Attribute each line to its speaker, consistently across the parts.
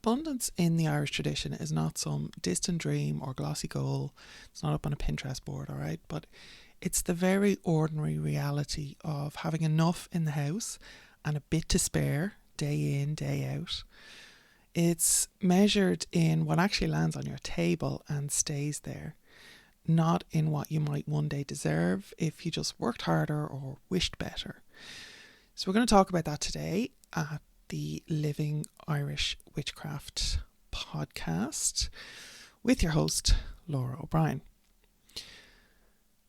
Speaker 1: abundance in the Irish tradition is not some distant dream or glossy goal. It's not up on a Pinterest board, all right? But it's the very ordinary reality of having enough in the house and a bit to spare day in, day out. It's measured in what actually lands on your table and stays there, not in what you might one day deserve if you just worked harder or wished better. So we're going to talk about that today at the Living Irish Witchcraft podcast with your host, Lora O'Brien.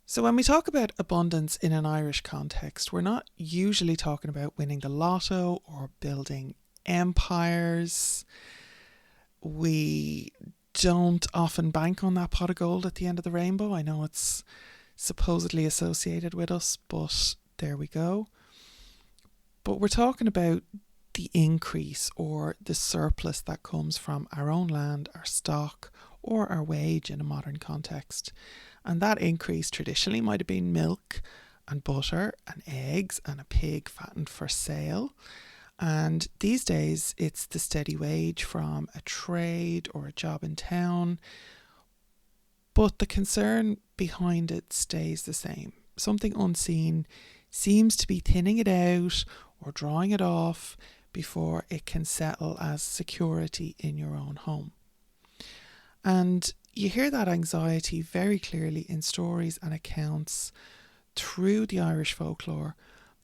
Speaker 1: So when we talk about abundance in an Irish context, we're not usually talking about winning the lotto or building empires. We don't often bank on that pot of gold at the end of the rainbow. I know it's supposedly associated with us, but there we go. But we're talking about the increase or the surplus that comes from our own land, our stock, or our wage in a modern context. And that increase traditionally might have been milk and butter and eggs and a pig fattened for sale. And these days it's the steady wage from a trade or a job in town. But the concern behind it stays the same. Something unseen seems to be thinning it out or drawing it off before it can settle as security in your own home. And you hear that anxiety very clearly in stories and accounts through the Irish folklore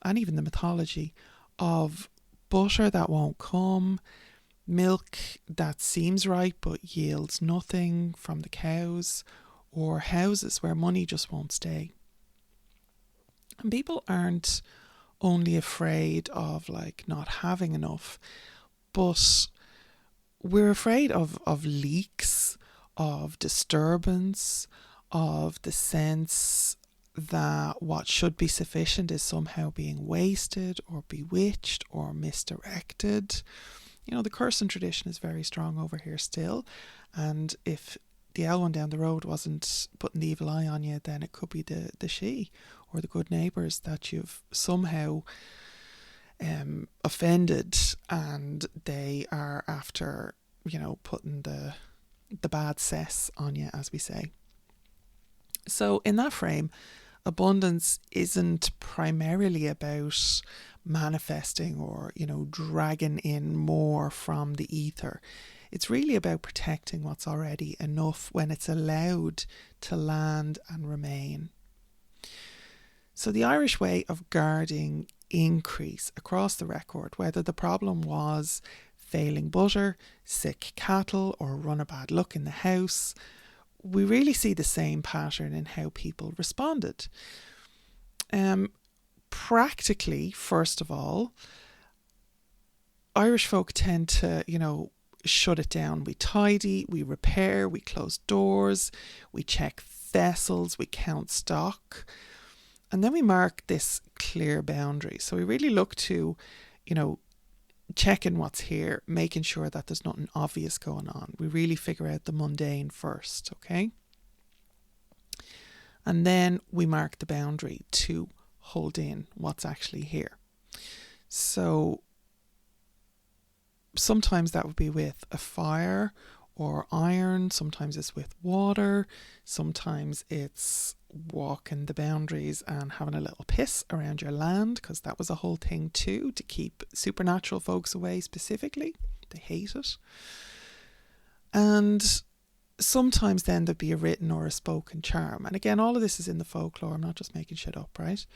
Speaker 1: and even the mythology of butter that won't come, milk that seems right but yields nothing from the cows, or houses where money just won't stay. And people aren't only afraid of not having enough, but we're afraid of leaks, of disturbance, of the sense that what should be sufficient is somehow being wasted or bewitched or misdirected. You know, the cursing tradition is very strong over here still, and if the owl one down the road wasn't putting the evil eye on you, then it could be the she or the good neighbours that you've somehow offended, and they are after, putting the bad cess on you, as we say. So in that frame, abundance isn't primarily about manifesting or, dragging in more from the ether. It's really about protecting what's already enough when it's allowed to land and remain. So the Irish way of guarding increase across the record, whether the problem was failing butter, sick cattle, or run a bad luck in the house, we really see the same pattern in how people responded. Practically, first of all, Irish folk tend to, shut it down. We tidy, we repair, we close doors, we check vessels, we count stock. And then we mark this clear boundary. So we really look to, checking what's here, making sure that there's nothing obvious going on. We really figure out the mundane first, okay? And then we mark the boundary to hold in what's actually here. So sometimes that would be with a fire or iron, sometimes it's with water, sometimes it's walking the boundaries and having a little piss around your land, because that was a whole thing too, to keep supernatural folks away specifically. They hate it. And sometimes then there'd be a written or a spoken charm. And again, all of this is in the folklore. I'm not just making shit up, right?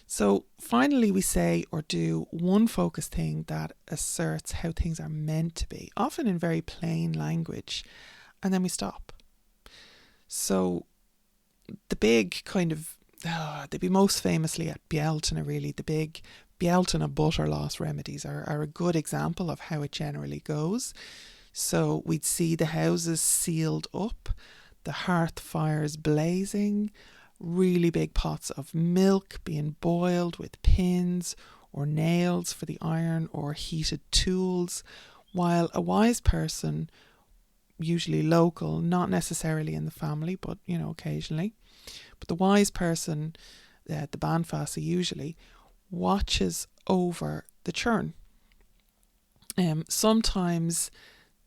Speaker 1: So finally we say or do one focused thing that asserts how things are meant to be, often in very plain language, and then we stop. So the big kind of, they'd be most famously at Bealtaine, really, the big Bealtaine butter loss remedies are a good example of how it generally goes. So we'd see the houses sealed up, the hearth fires blazing, really big pots of milk being boiled with pins or nails for the iron or heated tools, while a wise person, usually local, not necessarily in the family, but occasionally, but the wise person, the banfassa usually, watches over the churn. Sometimes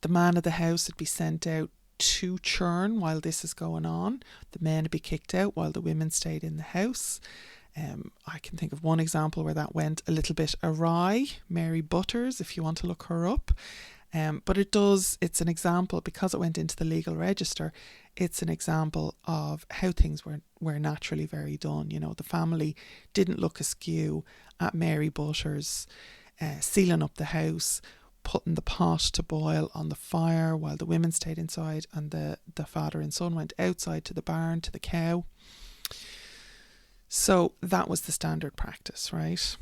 Speaker 1: The man of the house would be sent out to churn while this is going on. The men would be kicked out while the women stayed in the house. I can think of one example where that went a little bit awry. Mary Butters, if you want to look her up. But it's an example, because it went into the legal register, it's an example of how things were naturally very done. You know, the family didn't look askew at Mary Butters sealing up the house, putting the pot to boil on the fire while the women stayed inside, and the father and son went outside to the barn, to the cow. So that was the standard practice, right?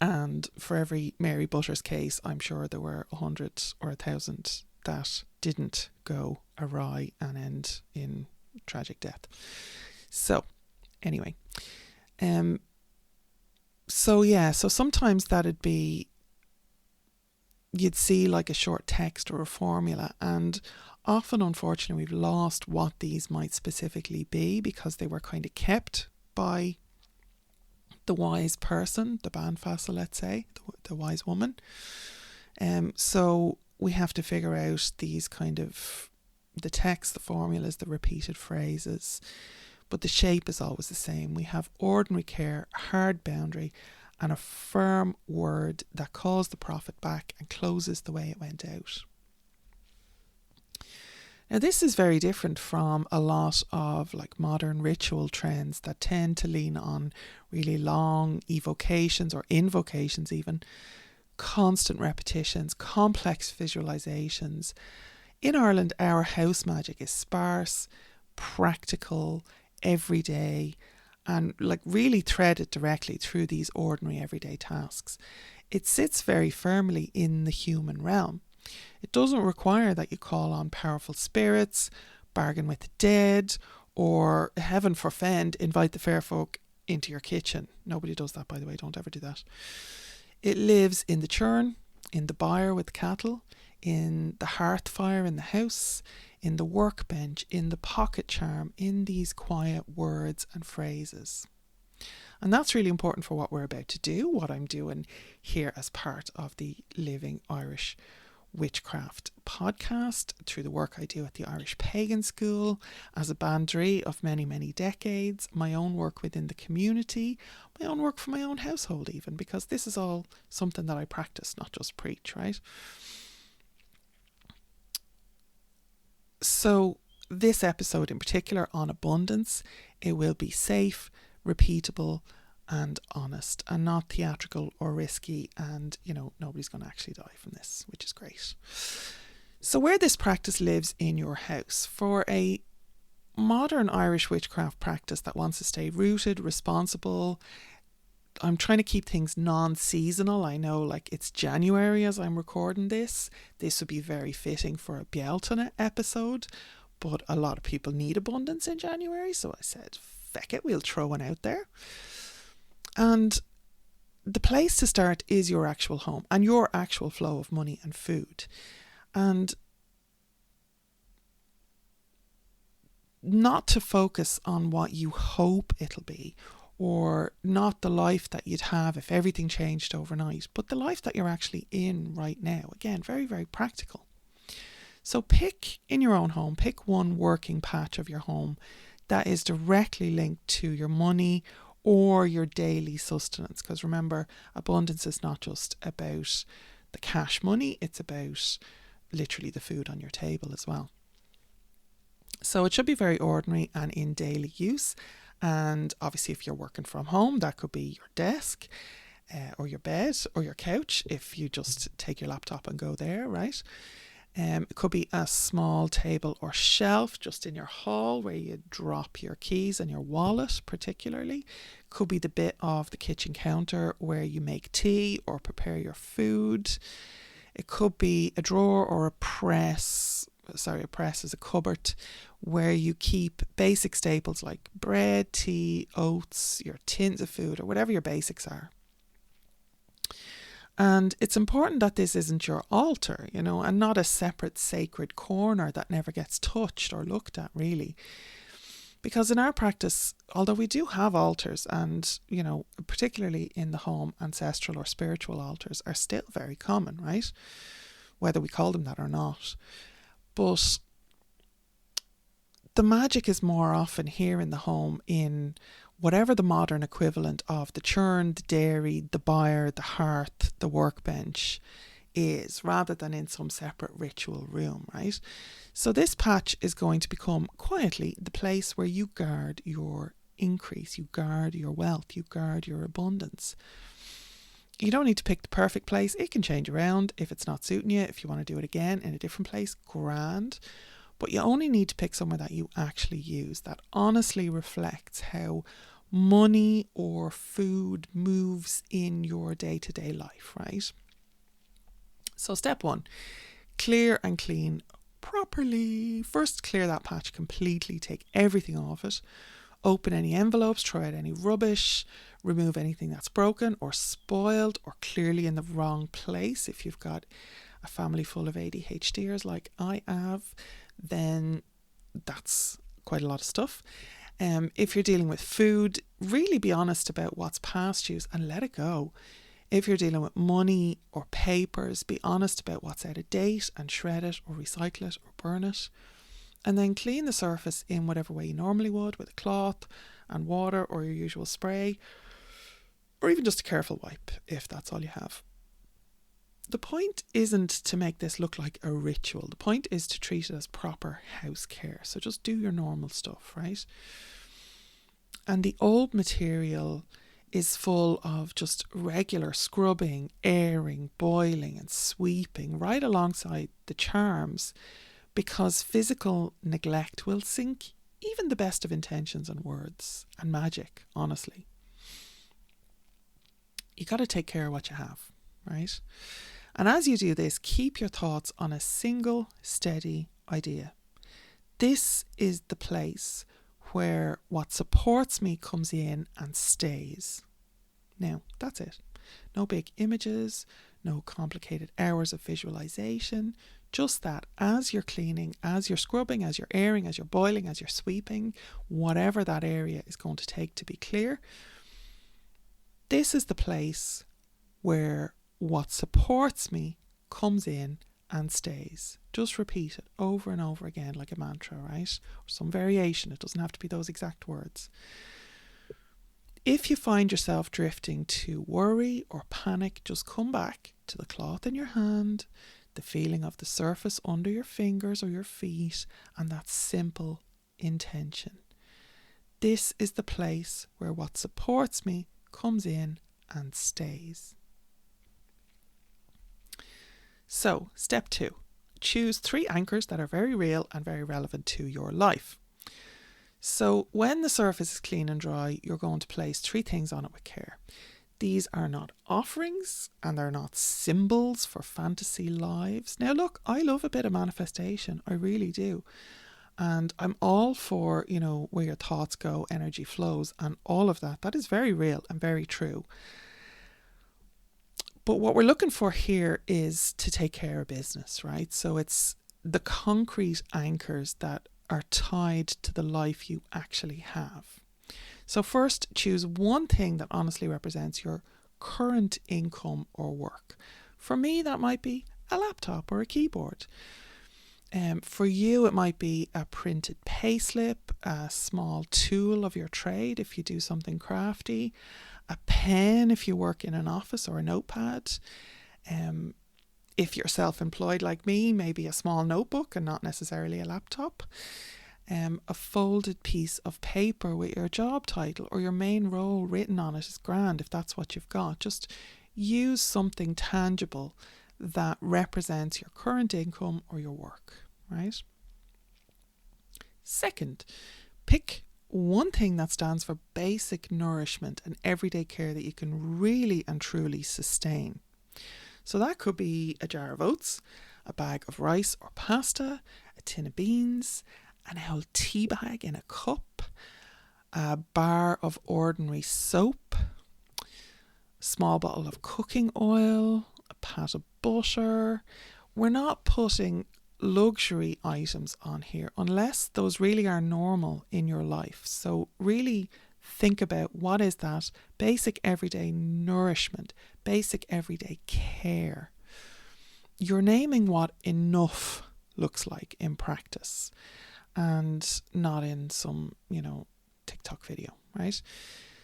Speaker 1: And for every Mary Butters case, I'm sure there were 100 or 1,000 that didn't go awry and end in tragic death. So anyway, so sometimes that'd be, you'd see like a short text or a formula, and often, unfortunately, we've lost what these might specifically be because they were kind of kept by the wise person, the Banfassa, let's say, the wise woman. So we have to figure out these kind of, the text, the formulas, the repeated phrases, but the shape is always the same. We have ordinary care, hard boundary, and a firm word that calls the prophet back and closes the way it went out. Now, this is very different from a lot of like modern ritual trends that tend to lean on really long evocations or invocations, even constant repetitions, complex visualizations. In Ireland, our house magic is sparse, practical, everyday, and like really threaded directly through these ordinary everyday tasks. It sits very firmly in the human realm. It doesn't require that you call on powerful spirits, bargain with the dead, or heaven forfend, invite the fair folk into your kitchen. Nobody does that, by the way, don't ever do that. It lives in the churn, in the byre with cattle, in the hearth fire in the house, in the workbench, in the pocket charm, in these quiet words and phrases. And that's really important for what we're about to do, what I'm doing here as part of the Living Irish Witchcraft podcast, through the work I do at the Irish Pagan School, as a bandree of many, many decades, my own work within the community, my own work for my own household even, because this is all something that I practice, not just preach, right? So this episode in particular on abundance, it will be safe, repeatable, and honest, and not theatrical or risky, and nobody's going to actually die from this, which is great. So where this practice lives in your house, for a modern Irish witchcraft practice that wants to stay rooted, responsible, I'm trying to keep things non-seasonal. I know like it's January as I'm recording this would be very fitting for a Bealtaine episode, but a lot of people need abundance in January, so I said feck it, we'll throw one out there. And the place to start is your actual home and your actual flow of money and food. And not to focus on what you hope it'll be, or not the life that you'd have if everything changed overnight, but the life that you're actually in right now. Again, very, very practical. So pick in your own home, pick one working patch of your home that is directly linked to your money or your daily sustenance. Because remember, abundance is not just about the cash money, it's about literally the food on your table as well. So it should be very ordinary and in daily use. And obviously if you're working from home, that could be your desk or your bed or your couch, if you just take your laptop and go there, right? It could be a small table or shelf just in your hall where you drop your keys and your wallet particularly. Could be the bit of the kitchen counter where you make tea or prepare your food. It could be a drawer or a press. A press is a cupboard where you keep basic staples like bread, tea, oats, your tins of food, or whatever your basics are. And it's important that this isn't your altar, and not a separate sacred corner that never gets touched or looked at, really. Because in our practice, although we do have altars, and, particularly in the home, ancestral or spiritual altars are still very common, right? whether we call them that or not. But the magic is more often here in the home, in whatever the modern equivalent of the churn, the dairy, the byre, the hearth, the workbench is, rather than in some separate ritual room, right? So this patch is going to become quietly the place where you guard your increase, you guard your wealth, you guard your abundance. You don't need to pick the perfect place. It can change around if it's not suiting you. If you want to do it again in a different place, grand. But you only need to pick somewhere that you actually use, that honestly reflects how money or food moves in your day-to-day life, right? So step 1, clear and clean properly. First, clear that patch completely, take everything off it. Open any envelopes, throw out any rubbish, remove anything that's broken or spoiled or clearly in the wrong place. If you've got a family full of ADHDers like I have, then that's quite a lot of stuff. If you're dealing with food, really be honest about what's past use and let it go. If you're dealing with money or papers, be honest about what's out of date and shred it or recycle it or burn it. And then clean the surface in whatever way you normally would, with a cloth and water or your usual spray, or even just a careful wipe if that's all you have. The point isn't to make this look like a ritual. The point is to treat it as proper house care. So just do your normal stuff, right? And the old material is full of just regular scrubbing, airing, boiling and sweeping right alongside the charms, because physical neglect will sink even the best of intentions and words and magic, honestly. You got to take care of what you have, right? And as you do this, keep your thoughts on a single steady idea. This is the place where what supports me comes in and stays. Now, that's it. No big images, no complicated hours of visualization. Just that as you're cleaning, as you're scrubbing, as you're airing, as you're boiling, as you're sweeping, whatever that area is going to take to be clear, this is the place where what supports me comes in and stays. Just repeat it over and over again like a mantra, right? Or some variation. It doesn't have to be those exact words. If you find yourself drifting to worry or panic, just come back to the cloth in your hand, the feeling of the surface under your fingers or your feet, and that simple intention. This is the place where what supports me comes in and stays. So, step 2. Choose 3 anchors that are very real and very relevant to your life. So, when the surface is clean and dry, you're going to place 3 things on it with care. These are not offerings and they're not symbols for fantasy lives. Now look, I love a bit of manifestation, I really do. And I'm all for, where your thoughts go, energy flows and all of that. That is very real and very true. But what we're looking for here is to take care of business, right? So it's the concrete anchors that are tied to the life you actually have. So first, choose one thing that honestly represents your current income or work. For me, that might be a laptop or a keyboard. For you, it might be a printed payslip, a small tool of your trade if you do something crafty, a pen if you work in an office or a notepad. If you're self-employed like me, maybe a small notebook and not necessarily a laptop. A folded piece of paper with your job title or your main role written on it is grand if that's what you've got. Just use something tangible that represents your current income or your work, right? Second, pick one thing that stands for basic nourishment and everyday care that you can really and truly sustain. So that could be a jar of oats, a bag of rice or pasta, a tin of beans, an old tea bag in a cup, a bar of ordinary soap, a small bottle of cooking oil, a pat of butter. We're not putting luxury items on here unless those really are normal in your life. So really think about what is that basic everyday nourishment, basic everyday care. you're naming what enough looks like in practice and not in some, TikTok video, right?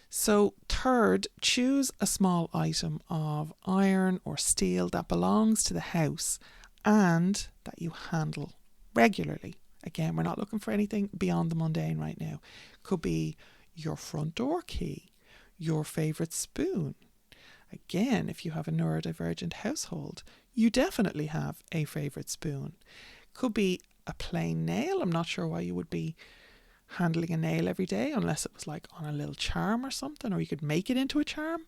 Speaker 1: So third, choose a small item of iron or steel that belongs to the house and that you handle regularly. Again, we're not looking for anything beyond the mundane right now. Could be your front door key, your favourite spoon. Again, if you have a neurodivergent household, you definitely have a favourite spoon. Could be a plain nail. I'm not sure why you would be handling a nail every day unless it was like on a little charm or something, or you could make it into a charm.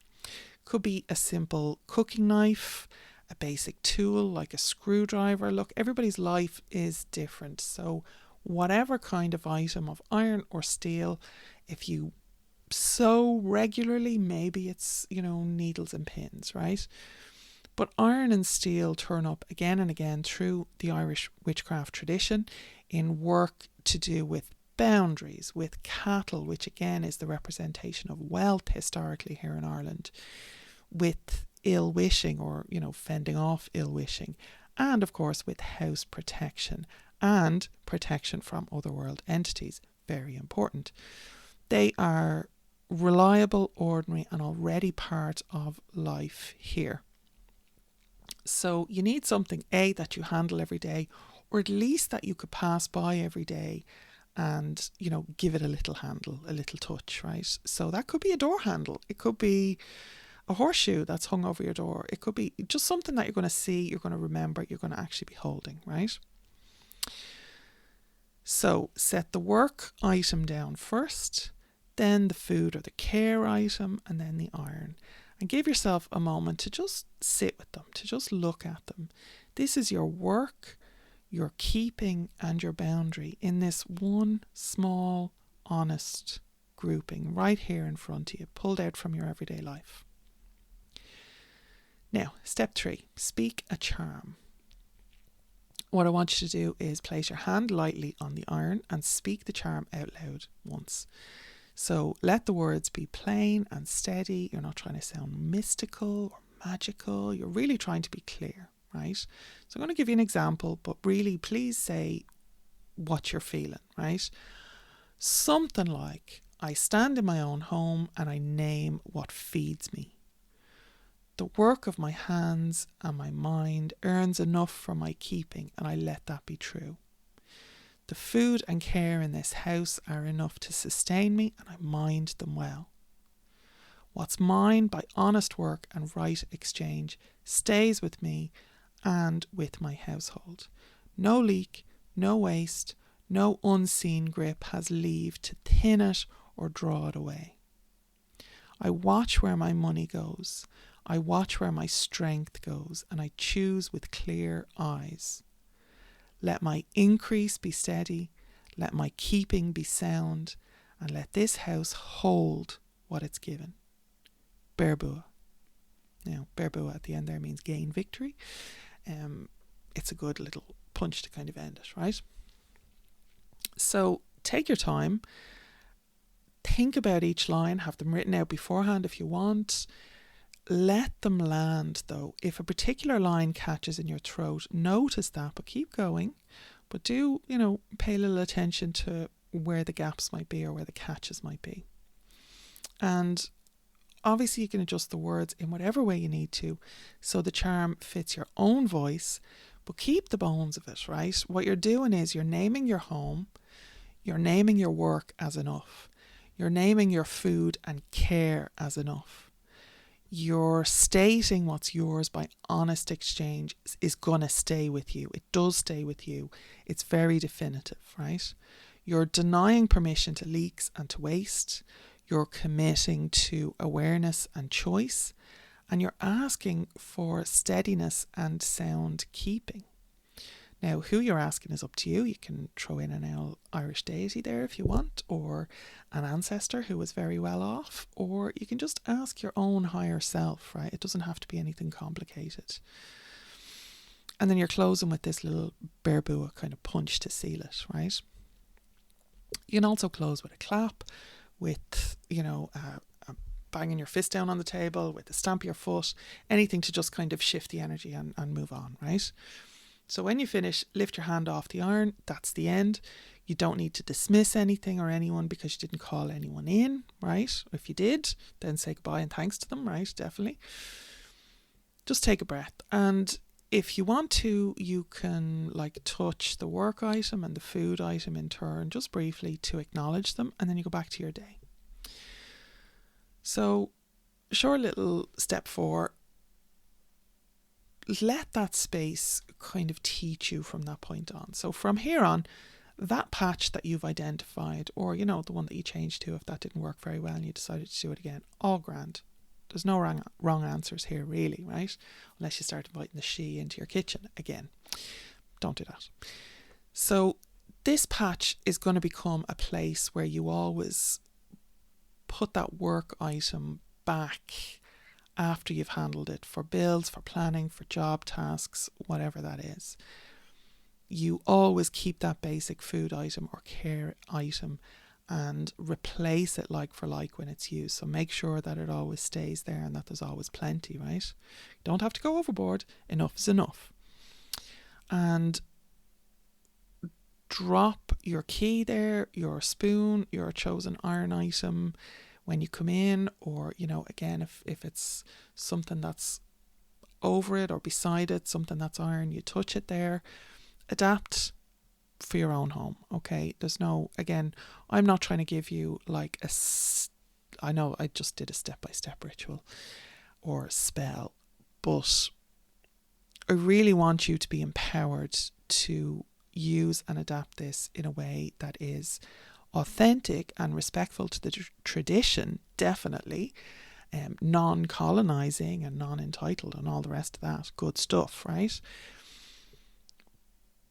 Speaker 1: Could be a simple cooking knife, a basic tool like a screwdriver. Look, everybody's life is different. So whatever kind of item of iron or steel, if you sew regularly, maybe it's, needles and pins, right? But iron and steel turn up again and again through the Irish witchcraft tradition in work to do with boundaries, with cattle, which again is the representation of wealth historically here in Ireland, with ill wishing or, fending off ill wishing, and of course with house protection and protection from otherworld entities. Very important. They are reliable, ordinary, and already part of life here. So you need something, A, that you handle every day, or at least that you could pass by every day and, give it a little handle, a little touch, right? So that could be a door handle. It could be a horseshoe that's hung over your door. It could be just something that you're going to see, you're going to remember, you're going to actually be holding, right? So set the work item down first, then the food or the care item, and then the iron. And give yourself a moment to just sit with them, to just look at them. This is your work, your keeping, and your boundary in this one small, honest grouping right here in front of you, pulled out from your everyday life. Now, step 3, speak a charm. What I want you to do is place your hand lightly on the iron and speak the charm out loud once. So let the words be plain and steady. You're not trying to sound mystical or magical. You're really trying to be clear, right? So I'm going to give you an example, but really please say what you're feeling, right? Something like, I stand in my own home and I name what feeds me. The work of my hands and my mind earns enough for my keeping, and I let that be true. The food and care in this house are enough to sustain me, and I mind them well. What's mine by honest work and right exchange stays with me and with my household. No leak, no waste, no unseen grip has leave to thin it or draw it away. I watch where my money goes. I watch where my strength goes, and I choose with clear eyes. Let my increase be steady, let my keeping be sound, and let this house hold what it's given. Berbua. Now, Berbua at the end there means gain victory. It's a good little punch to kind of end it, right? So take your time, think about each line, have them written out beforehand if you want. Let them land though. If a particular line catches in your throat, notice that, but keep going. But do, pay a little attention to where the gaps might be or where the catches might be. And obviously you can adjust the words in whatever way you need to so the charm fits your own voice, but keep the bones of it, right? What you're doing is you're naming your home, you're naming your work as enough, you're naming your food and care as enough. You're stating what's yours by honest exchange is going to stay with you. It does stay with you. It's very definitive, right? You're denying permission to leaks and to waste. You're committing to awareness and choice. And you're asking for steadiness and sound keeping. Now, who you're asking is up to you. You can throw in an Irish deity there if you want, or an ancestor who was very well off, or you can just ask your own higher self, right? It doesn't have to be anything complicated. And then you're closing with this little berbua kind of punch to seal it, right? You can also close with a clap, with, a banging your fist down on the table, with the stamp of your foot, anything to just kind of shift the energy and move on, right? So when you finish, lift your hand off the iron. That's the end. You don't need to dismiss anything or anyone because you didn't call anyone in, right? If you did, then say goodbye and thanks to them, right? Definitely. Just take a breath. And if you want to, you can like touch the work item and the food item in turn, just briefly to acknowledge them, and then you go back to your day. So, short little step 4, let that space kind of teach you from that point on. So from here on, that patch that you've identified, or, you know, the one that you changed to if that didn't work very well and you decided to do it again, all grand. There's no wrong answers here, really, right? Unless you start inviting the she into your kitchen again. Don't do that. So this patch is going to become a place where you always put that work item back after you've handled it, for bills, for planning, for job tasks, whatever that is. You always keep that basic food item or care item and replace it like for like when it's used. So make sure that it always stays there and that there's always plenty, right? You don't have to go overboard. Enough is enough. And drop your key there, your spoon, your chosen iron item when you come in, or, you know, again, if it's something that's over it or beside it, something that's iron, you touch it there. Adapt for your own home, okay? There's no, again, I'm not trying to give you like I know I just did a step-by-step ritual or spell, but I really want you to be empowered to use and adapt this in a way that is authentic and respectful to the tradition, definitely, non-colonizing and non-entitled and all the rest of that good stuff, right?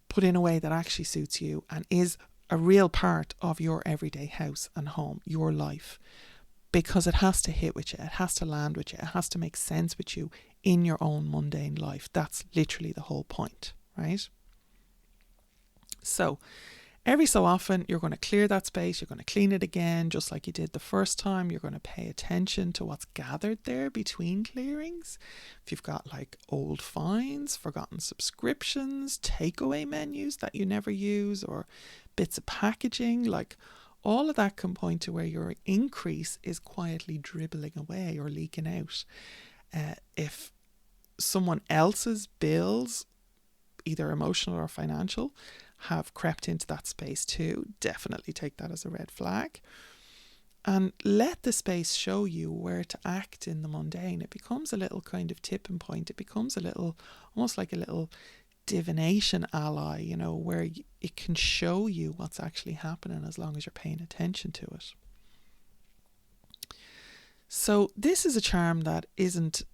Speaker 1: Put in a way that actually suits you and is a real part of your everyday house and home, your life, because it has to hit with you, it has to land with you, it has to make sense with you in your own mundane life. That's literally the whole point, right? So every so often, you're going to clear that space, you're going to clean it again, just like you did the first time. You're going to pay attention to what's gathered there between clearings. If you've got like old fines, forgotten subscriptions, takeaway menus that you never use, or bits of packaging, like all of that can point to where your increase is quietly dribbling away or leaking out. If someone else's bills, either emotional or financial, have crept into that space too, definitely take that as a red flag. And let the space show you where to act in the mundane. It becomes a little kind of tipping point. It becomes a little, almost like a little divination ally, you know, where it can show you what's actually happening as long as you're paying attention to it. So this is a charm that isn't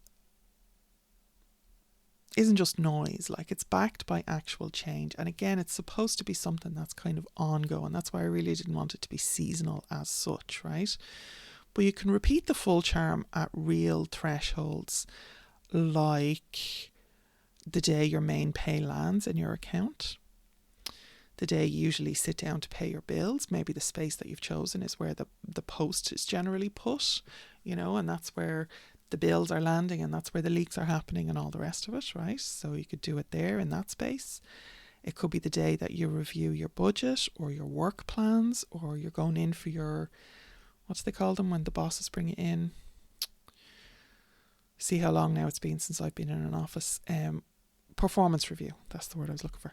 Speaker 1: just noise, like it's backed by actual change. And again, it's supposed to be something that's kind of ongoing. That's why I really didn't want it to be seasonal as such, right? But you can repeat the full charm at real thresholds, like the day your main pay lands in your account, the day you usually sit down to pay your bills. Maybe the space that you've chosen is where the post is generally put, you know, and that's where the bills are landing and that's where the leaks are happening and all the rest of it, right? So you could do it there in that space. It could be the day that you review your budget or your work plans, or you're going in for your, what's they call them when the bosses bring you in? See how long now it's been since I've been in an office. Performance review, that's the word I was looking for.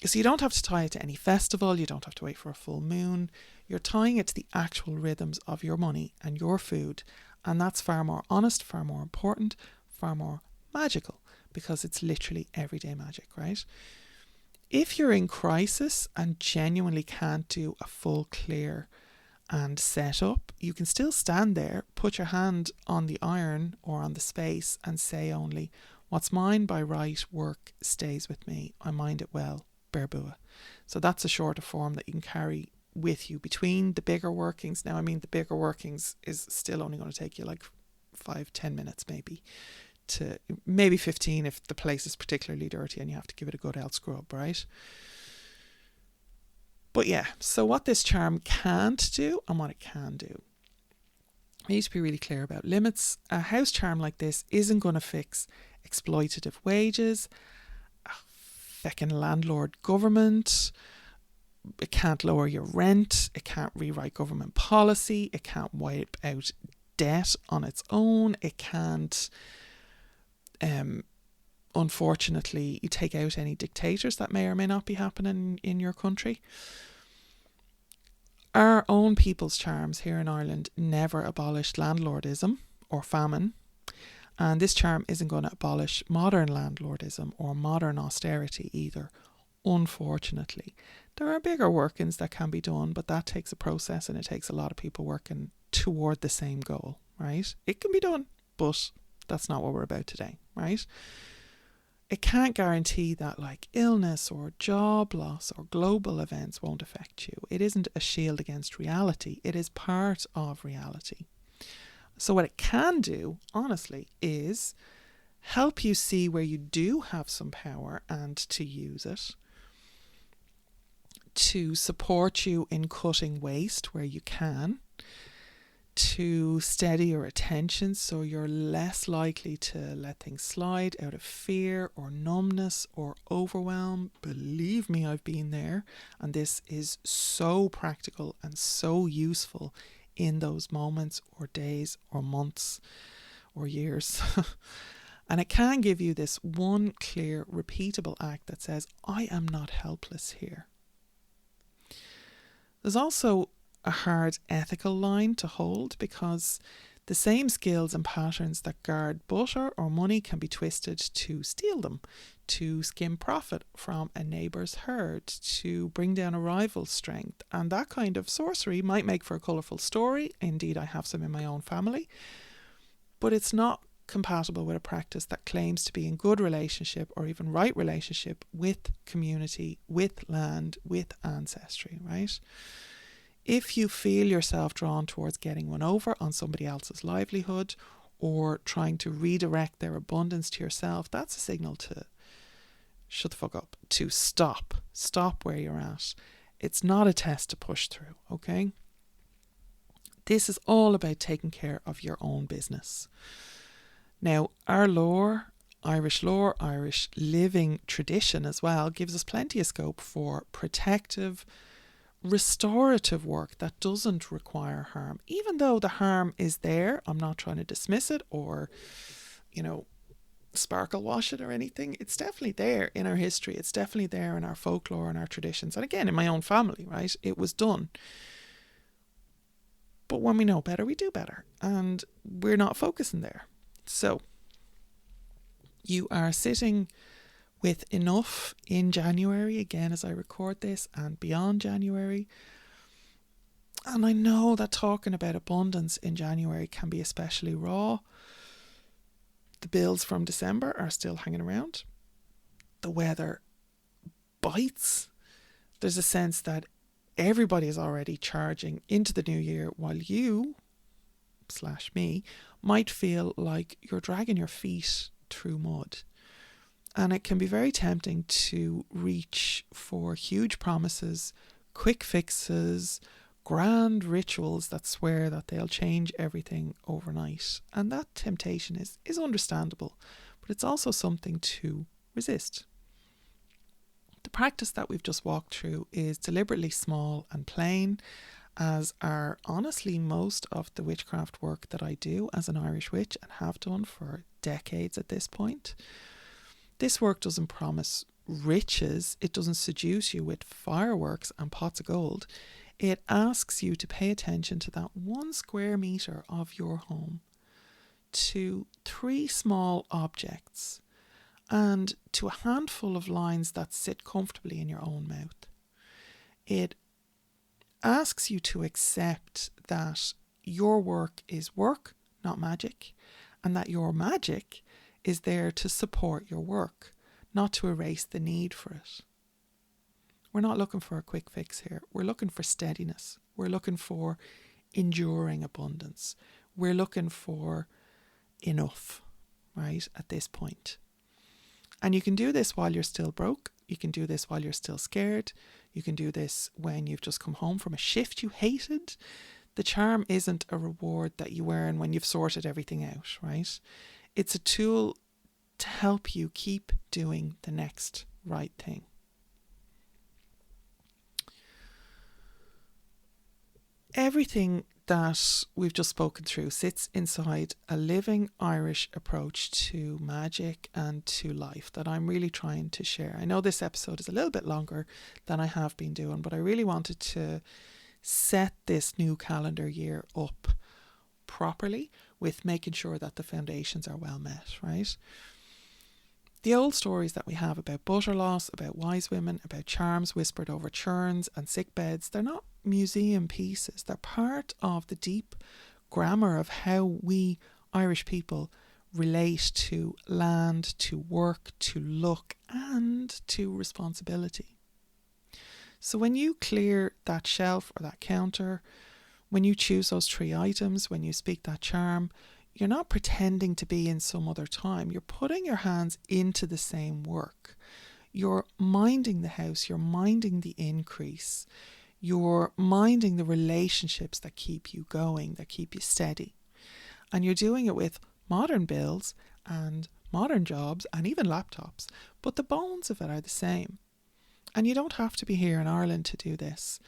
Speaker 1: So you don't have to tie it to any festival, you don't have to wait for a full moon. You're tying it to the actual rhythms of your money and your food, and that's far more honest, far more important, far more magical, because it's literally everyday magic, right? If you're in crisis and genuinely can't do a full clear and set up, you can still stand there, put your hand on the iron or on the space and say only, what's mine by right work stays with me, I mind it well, Berbua. So that's a shorter form that you can carry with you between the bigger workings. Now, I mean, the bigger workings is still only going to take you like 5-10 minutes maybe, to maybe 15 if the place is particularly dirty and you have to give it a good out scrub, right? But yeah, so what this charm can't do and what it can do. I need to be really clear about limits. A house charm like this isn't going to fix exploitative wages, a feckin' landlord government. It can't lower your rent. It can't rewrite government policy. It can't wipe out debt on its own. It can't, unfortunately, take out any dictators that may or may not be happening in your country. Our own people's charms here in Ireland never abolished landlordism or famine, and this charm isn't going to abolish modern landlordism or modern austerity either, unfortunately. There are bigger workings that can be done, but that takes a process and it takes a lot of people working toward the same goal, right? It can be done, but that's not what we're about today, right? It can't guarantee that like illness or job loss or global events won't affect you. It isn't a shield against reality. It is part of reality. So what it can do, honestly, is help you see where you do have some power and to use it, to support you in cutting waste where you can, to steady your attention so you're less likely to let things slide out of fear or numbness or overwhelm. Believe me, I've been there, and this is so practical and so useful in those moments or days or months or years. And it can give you this one clear, repeatable act that says, I am not helpless here. There's also a hard ethical line to hold, because the same skills and patterns that guard butter or money can be twisted to steal them, to skim profit from a neighbour's herd, to bring down a rival's strength. And that kind of sorcery might make for a colourful story. Indeed, I have some in my own family. But it's not compatible with a practice that claims to be in good relationship or even right relationship with community, with land, with ancestry, right? If you feel yourself drawn towards getting one over on somebody else's livelihood or trying to redirect their abundance to yourself, that's a signal to shut the fuck up, to stop where you're at. It's not a test to push through, okay? This is all about taking care of your own business. Now, our lore, Irish lore, Irish living tradition as well, gives us plenty of scope for protective, restorative work that doesn't require harm. Even though the harm is there, I'm not trying to dismiss it or, sparkle wash it or anything. It's definitely there in our history. It's definitely there in our folklore and our traditions. And again, in my own family, right? It was done. But when we know better, we do better. And we're not focusing there. So you are sitting with enough in January, again, as I record this, and beyond January. And I know that talking about abundance in January can be especially raw. The bills from December are still hanging around. The weather bites. There's a sense that everybody is already charging into the new year, while you, /me, might feel like you're dragging your feet through mud. And it can be very tempting to reach for huge promises, quick fixes, grand rituals that swear that they'll change everything overnight. And that temptation is understandable, but it's also something to resist. The practice that we've just walked through is deliberately small and plain, as are honestly most of the witchcraft work that I do as an Irish witch and have done for decades at this point. This work doesn't promise riches. It doesn't seduce you with fireworks and pots of gold. It asks you to pay attention to that 1 square metre of your home, to 3 small objects, and to a handful of lines that sit comfortably in your own mouth. It asks you to accept that your work is work, not magic, and that your magic is there to support your work, not to erase the need for it. We're not looking for a quick fix here. We're looking for steadiness. We're looking for enduring abundance. We're looking for enough, right, at this point. And you can do this while you're still broke. You can do this while you're still scared. You can do this when you've just come home from a shift you hated. The charm isn't a reward that you earn when you've sorted everything out, right? It's a tool to help you keep doing the next right thing. Everything that we've just spoken through sits inside a living Irish approach to magic and to life that I'm really trying to share. I know this episode is a little bit longer than I have been doing, but I really wanted to set this new calendar year up properly with making sure that the foundations are well met, right? The old stories that we have about butter loss, about wise women, about charms whispered over churns and sick beds, they're not museum pieces. They're part of the deep grammar of how we Irish people relate to land, to work, to luck, and to responsibility. So when you clear that shelf or that counter, when you choose those 3 items, when you speak that charm, you're not pretending to be in some other time. You're putting your hands into the same work. You're minding the house. You're minding the increase. You're minding the relationships that keep you going, that keep you steady. And you're doing it with modern bills and modern jobs and even laptops. But the bones of it are the same. And you don't have to be here in Ireland to do this.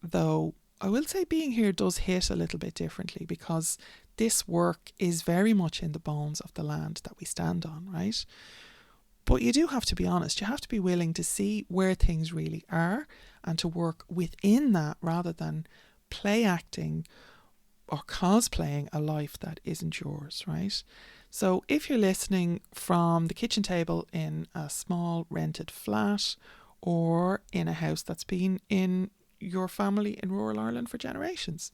Speaker 1: Though I will say being here does hit a little bit differently, because this work is very much in the bones of the land that we stand on, right? But you do have to be honest. You have to be willing to see where things really are and to work within that rather than play acting or cosplaying a life that isn't yours, right? So if you're listening from the kitchen table in a small rented flat or in a house that's been in your family in rural Ireland for generations,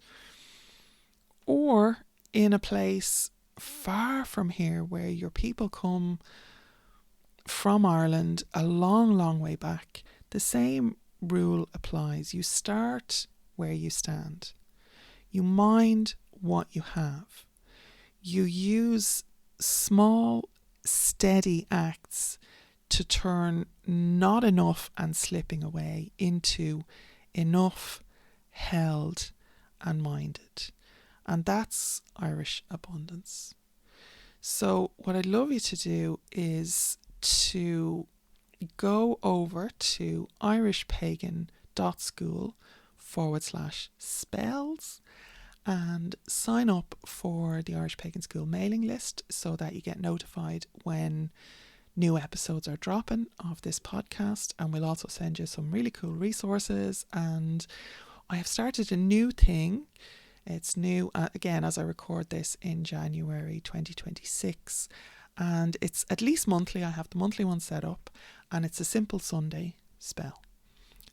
Speaker 1: or in a place far from here where your people come from Ireland a long, long way back, the same rule applies. You start where you stand. You mind what you have. You use small, steady acts to turn not enough and slipping away into enough, held and minded. And that's Irish abundance. So what I'd love you to do is to go over to irishpagan.school/spells and sign up for the Irish Pagan School mailing list so that you get notified when new episodes are dropping of this podcast. And we'll also send you some really cool resources. And I have started a new thing. It's new, again, as I record this in January 2026. And it's at least monthly. I have the monthly one set up. And it's a simple Sunday spell.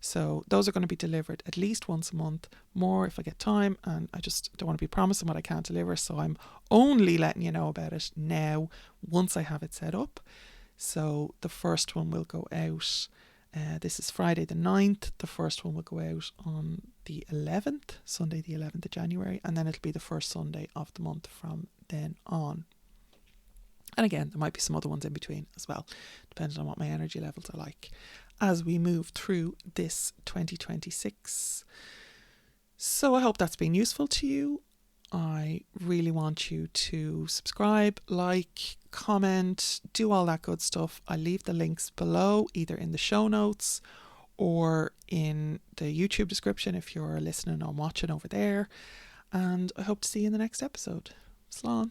Speaker 1: So those are going to be delivered at least once a month, more if I get time. And I just don't want to be promising what I can't deliver. So I'm only letting you know about it now once I have it set up. So the first one will go out. This is Friday the 9th. The first one will go out on the 11th, Sunday the 11th of January, and then it'll be the first Sunday of the month from then on. And again, there might be some other ones in between as well, depending on what my energy levels are like as we move through this 2026. So I hope that's been useful to you. I really want you to subscribe, like, comment, do all that good stuff. I leave the links below, either in the show notes or in the YouTube description if you're listening or watching over there. And I hope to see you in the next episode. Slán.